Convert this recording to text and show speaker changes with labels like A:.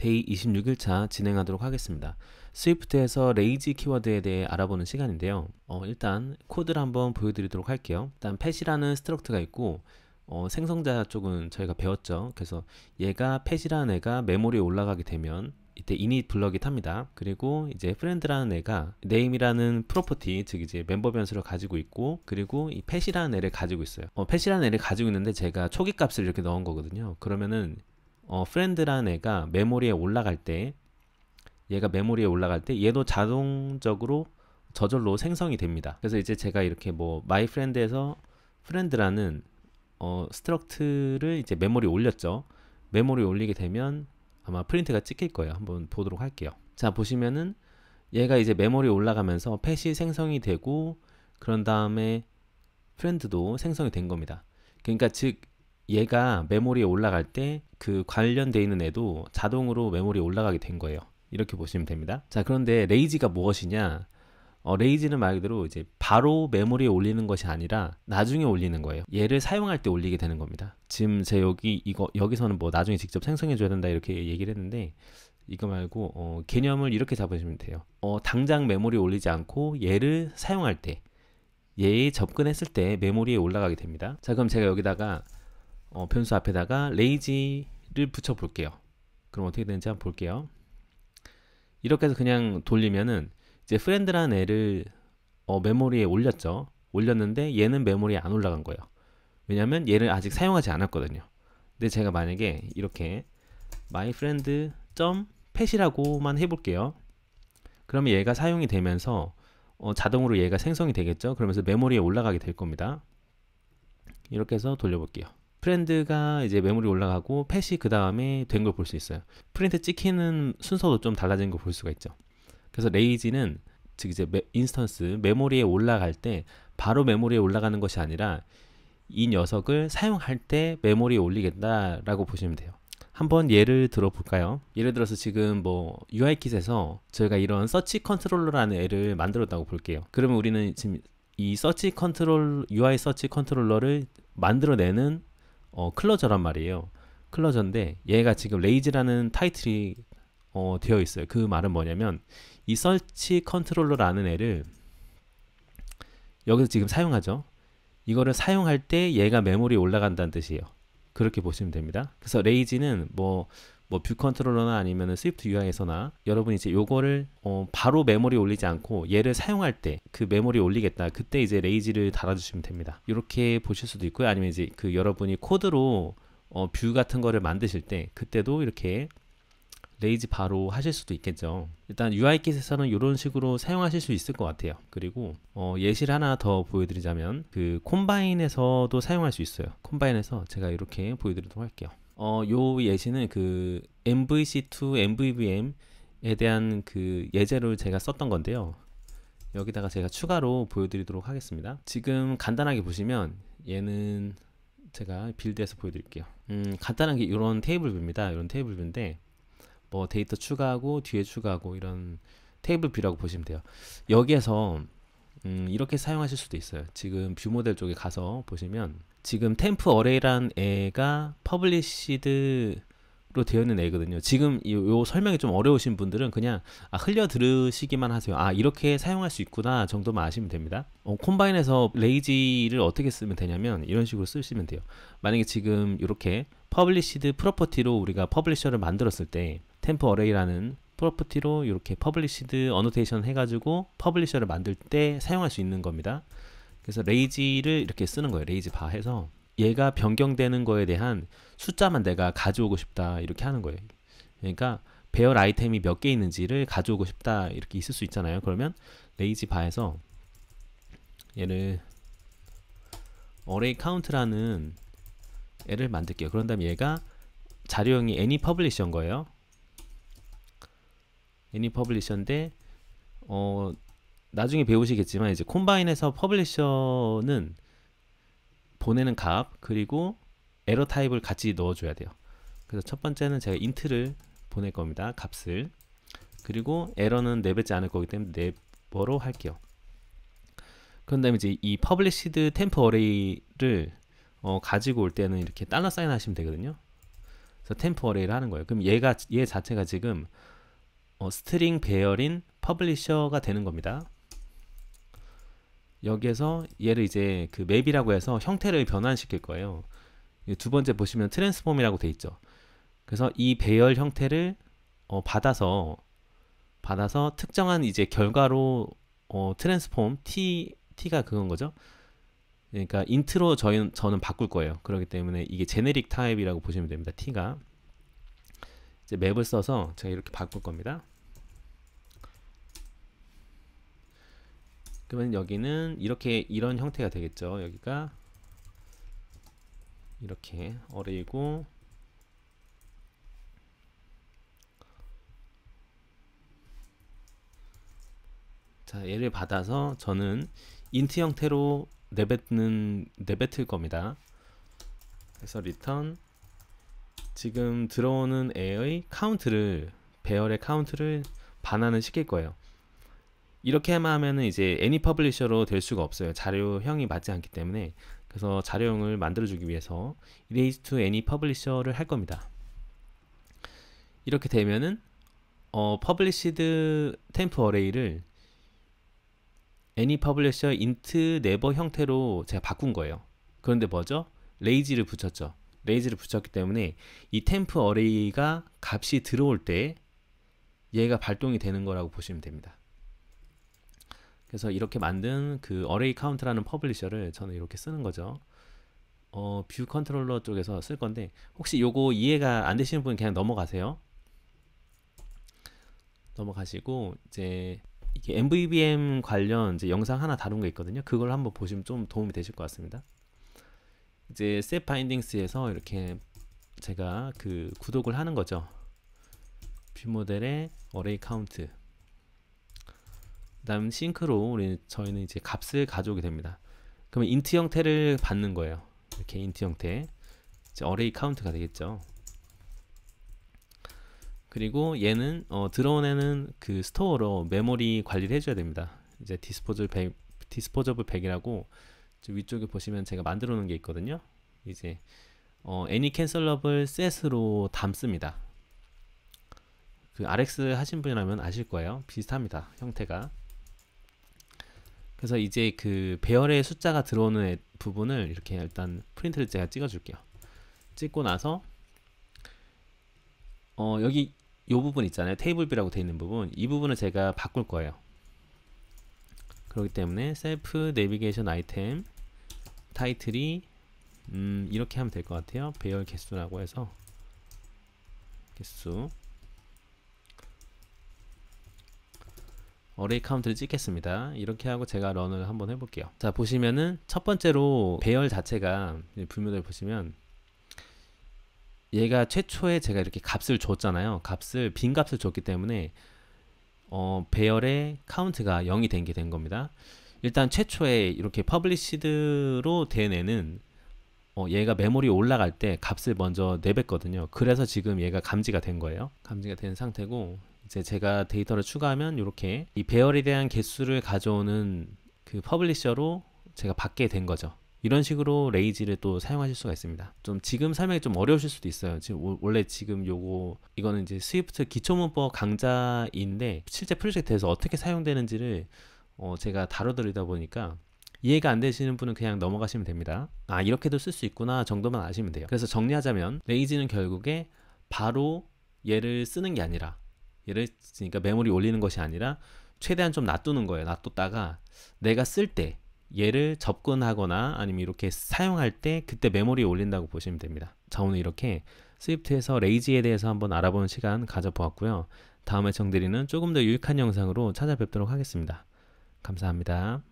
A: 데이 26일차 진행하도록 하겠습니다. 스위프트에서 레이지 키워드에 대해 알아보는 시간인데요. 일단 코드를 한번 보여드리도록 할게요. 일단 pet이라는 스트럭트가 있고 생성자 쪽은 저희가 배웠죠. 그래서 얘가 pet이라는 애가 메모리에 올라가게 되면 이때 init 블럭이 탑니다. 그리고 이제 friend라는 애가 name이라는 프로퍼티, 즉 이제 멤버 변수를 가지고 있고, 그리고 이 pet이라는 애를 가지고 있어요. pet이라는 애를 가지고 있는데 제가 초기 값을 이렇게 넣은 거거든요. 그러면은 friend라는 애가 메모리에 올라갈 때, 얘가 메모리에 올라갈 때 얘도 자동적으로 저절로 생성이 됩니다. 그래서 이제 제가 이렇게 뭐 myfriend에서 friend라는 스트럭트를 이제 메모리에 올렸죠. 메모리에 올리게 되면 아마 프린트가 찍힐 거예요. 한번 보도록 할게요. 자, 보시면은 얘가 이제 메모리에 올라가면서 pet이 생성이 되고, 그런 다음에 friend도 생성이 된 겁니다. 그러니까 즉 얘가 메모리에 올라갈 때 그 관련되어 있는 애도 자동으로 메모리에 올라가게 된 거예요. 이렇게 보시면 됩니다. 자, 그런데 레이지가 무엇이냐? 레이지는 말 그대로 이제 바로 메모리에 올리는 것이 아니라 나중에 올리는 거예요. 얘를 사용할 때 올리게 되는 겁니다. 지금 제 여기서는 뭐 나중에 직접 생성해 줘야 된다 이렇게 얘기를 했는데, 이거 말고 개념을 이렇게 잡으시면 돼요. 당장 메모리에 올리지 않고 얘를 사용할 때, 얘에 접근했을 때 메모리에 올라가게 됩니다. 자, 그럼 제가 여기다가 변수 앞에다가 레이지를 붙여 볼게요. 그럼 어떻게 되는지 한번 볼게요. 이렇게 해서 그냥 돌리면은 이제 friend라는 애를 메모리에 올렸죠. 올렸는데 얘는 메모리에 안 올라간 거예요. 왜냐면 얘를 아직 사용하지 않았거든요. 근데 제가 만약에 이렇게 myfriend.pet이라고만 해볼게요. 그러면 얘가 사용이 되면서 자동으로 얘가 생성이 되겠죠. 그러면서 메모리에 올라가게 될 겁니다. 이렇게 해서 돌려볼게요. 프렌드가 이제 메모리 올라가고 pet이 그 다음에 된 걸 볼 수 있어요. 프린트 찍히는 순서도 좀 달라진 걸 볼 수가 있죠. 그래서 레이지는 즉 이제 인스턴스 메모리에 올라갈 때 바로 메모리에 올라가는 것이 아니라 이 녀석을 사용할 때 메모리에 올리겠다라고 보시면 돼요. 한번 예를 들어 볼까요? 예를 들어서 지금 뭐 UI킷에서 저희가 이런 서치 컨트롤러라는 애를 만들었다고 볼게요. 그러면 우리는 지금 이 서치 컨트롤 UI 서치 컨트롤러를 만들어내는 클로저란 말이에요. 클로저인데 얘가 지금 레이지라는 타이틀이 되어 있어요. 그 말은 뭐냐면 이 서치 컨트롤러라는 애를 여기서 지금 사용하죠. 이거를 사용할 때 얘가 메모리에 올라간다는 뜻이에요. 그렇게 보시면 됩니다. 그래서 레이지는 뭐 뷰 컨트롤러나 아니면 스위프트 UI에서나 여러분이 이제 요거를 바로 메모리에 올리지 않고 얘를 사용할 때 그 메모리에 올리겠다, 그때 이제 레이지를 달아주시면 됩니다. 이렇게 보실 수도 있고요. 아니면 이제 그 여러분이 코드로 뷰 같은 거를 만드실 때 그때도 이렇게 레이지 바로 하실 수도 있겠죠. 일단 UI킷에서는 이런 식으로 사용하실 수 있을 것 같아요. 그리고 예시를 하나 더 보여드리자면 그 콤바인에서도 사용할 수 있어요. 콤바인에서 제가 이렇게 보여드리도록 할게요. 요 예시는 그 MVC2 MVVM에 대한 그 예제를 제가 썼던 건데요. 여기다가 제가 추가로 보여드리도록 하겠습니다. 지금 간단하게 보시면 얘는 제가 빌드에서 보여드릴게요. 간단하게 이런 테이블 뷰입니다. 이런 테이블 뷰인데 뭐 데이터 추가하고 뒤에 추가하고 이런 테이블 뷰라고 보시면 돼요. 여기에서 이렇게 사용하실 수도 있어요. 지금 뷰 모델 쪽에 가서 보시면 지금 템프 어레이란 애가 퍼블리시드로 되어 있는 애거든요. 지금 요 설명이 좀 어려우신 분들은 그냥 흘려 들으시기만 하세요. 이렇게 사용할 수 있구나 정도만 아시면 됩니다. 콤바인에서 레이지를 어떻게 쓰면 되냐면 이런 식으로 쓰시면 돼요. 만약에 지금 이렇게 퍼블리시드 프로퍼티로 우리가 퍼블리셔를 만들었을 때 템프 어레이라는 프로퍼티로 이렇게 퍼블리시드 어노테이션 해가지고 퍼블리셔를 만들 때 사용할 수 있는 겁니다. 그래서 레이지를 이렇게 쓰는 거예요. 레이지 바 해서 얘가 변경되는 거에 대한 숫자만 내가 가져오고 싶다 이렇게 하는 거예요. 그러니까 배열 아이템이 몇 개 있는지를 가져오고 싶다 이렇게 있을 수 있잖아요. 그러면 레이지 바에서 얘를 어레이 카운트라는 애를 만들게요. 그런 다음에 얘가 자료형이 any publisher인 거예요. any publisher인데 나중에 배우시겠지만 이제 콤바인에서 퍼블리셔는 보내는 값 그리고 에러 타입을 같이 넣어줘야 돼요. 그래서 첫 번째는 제가 인트를 보낼 겁니다. 값을. 그리고 에러는 내뱉지 않을 거기 때문에 네버로 할게요. 그런 다음에 이제 이 published temp array를 가지고 올 때는 이렇게 달러 사인 하시면 되거든요. 그래서 템프 어레이를 하는 거예요. 그럼 얘 자체가 지금 스트링 배열인 퍼블리셔가 되는 겁니다. 여기에서 얘를 이제 그 맵이라고 해서 형태를 변환시킬 거예요. 두 번째 보시면 트랜스폼이라고 돼 있죠. 그래서 이 배열 형태를 받아서 특정한 이제 결과로 트랜스폼 t가 그건 거죠. 그러니까 인트로 저는 바꿀 거예요. 그렇기 때문에 이게 제네릭 타입이라고 보시면 됩니다. t가 이제 맵을 써서 제가 이렇게 바꿀 겁니다. 그러면 여기는 이런 형태가 되겠죠. 여기가 이렇게 어레이고, 자, 얘를 받아서 저는 인트 형태로 내뱉을 겁니다. 그래서 return 지금 들어오는 애의 카운트를, 배열의 카운트를 반환을 시킬 거예요. 이렇게만 하면은 이제 any publisher로 될 수가 없어요. 자료형이 맞지 않기 때문에. 그래서 자료형을 만들어주기 위해서 erase to any publisher를 할 겁니다. 이렇게 되면은 published temp array를 any publisher int never 형태로 제가 바꾼 거예요. 그런데 뭐죠? lazy를 붙였죠. lazy를 붙였기 때문에 이 temp array가 값이 들어올 때 얘가 발동이 되는 거라고 보시면 됩니다. 그래서 이렇게 만든 그 array count라는 퍼블리셔를 저는 이렇게 쓰는 거죠. 뷰 컨트롤러 쪽에서 쓸 건데, 혹시 요거 이해가 안 되시는 분은 그냥 넘어가세요. 넘어가시고 이제 이게 MVVM 관련 이제 영상 하나 다룬 거 있거든요. 그걸 한번 보시면 좀 도움이 되실 것 같습니다. 이제 set bindings에서 이렇게 제가 그 구독을 하는 거죠. 뷰 모델의 array count. 그다음 싱크로 저희는 이제 값을 가져오게 됩니다. 그러면 int 형태를 받는 거예요. 이렇게 int 형태, 이제 array count가 되겠죠. 그리고 얘는 들어온 애는 그 스토어로 메모리 관리를 해줘야 됩니다. 이제 disposable 100이라고 위쪽에 보시면 제가 만들어 놓은 게 있거든요. 이제 any cancelable set으로 담습니다. 그 RX 하신 분이라면 아실 거예요. 비슷합니다. 형태가. 그래서 이제 그 배열의 숫자가 들어오는 부분을 이렇게 일단 프린트를 제가 찍어 줄게요. 찍고 나서 여기 요 부분 있잖아요. 테이블 B라고 되어 있는 부분, 이 부분을 제가 바꿀 거예요. 그렇기 때문에 셀프 내비게이션 아이템 타이틀이 이렇게 하면 될 것 같아요. 배열 개수라고 해서 개수 어레이 카운트를 찍겠습니다. 이렇게 하고 제가 런을 한번 해볼게요. 자, 보시면은 첫 번째로 배열 자체가 뷰모델 보시면 얘가 최초에 제가 이렇게 값을 줬잖아요. 빈 값을 줬기 때문에 배열의 카운트가 0이 된 게 된 겁니다. 일단 최초에 이렇게 퍼블리시드로 된 애는 얘가 메모리 올라갈 때 값을 먼저 내뱉거든요. 그래서 지금 얘가 감지가 된 거예요. 감지가 된 상태고, 이제 제가 데이터를 추가하면 이렇게 이 배열에 대한 개수를 가져오는 그 퍼블리셔로 제가 받게 된 거죠. 이런 식으로 레이지를 또 사용하실 수가 있습니다. 좀 지금 설명이 좀 어려우실 수도 있어요. 지금 원래 지금 이거는 이제 스위프트 기초문법 강좌인데 실제 프로젝트에서 어떻게 사용되는지를 제가 다뤄드리다 보니까 이해가 안 되시는 분은 그냥 넘어가시면 됩니다. 아, 이렇게도 쓸 수 있구나 정도만 아시면 돼요. 그래서 정리하자면 레이지는 결국에 바로 얘를 쓰는 게 아니라, 얘를 그러니까 메모리 올리는 것이 아니라 최대한 좀 놔두는 거예요. 놔뒀다가 내가 쓸 때 얘를 접근하거나 아니면 이렇게 사용할 때 그때 메모리에 올린다고 보시면 됩니다. 자, 오늘 이렇게 스위프트에서 레이지에 대해서 한번 알아보는 시간 가져보았고요. 다음에 정드리는 조금 더 유익한 영상으로 찾아뵙도록 하겠습니다. 감사합니다.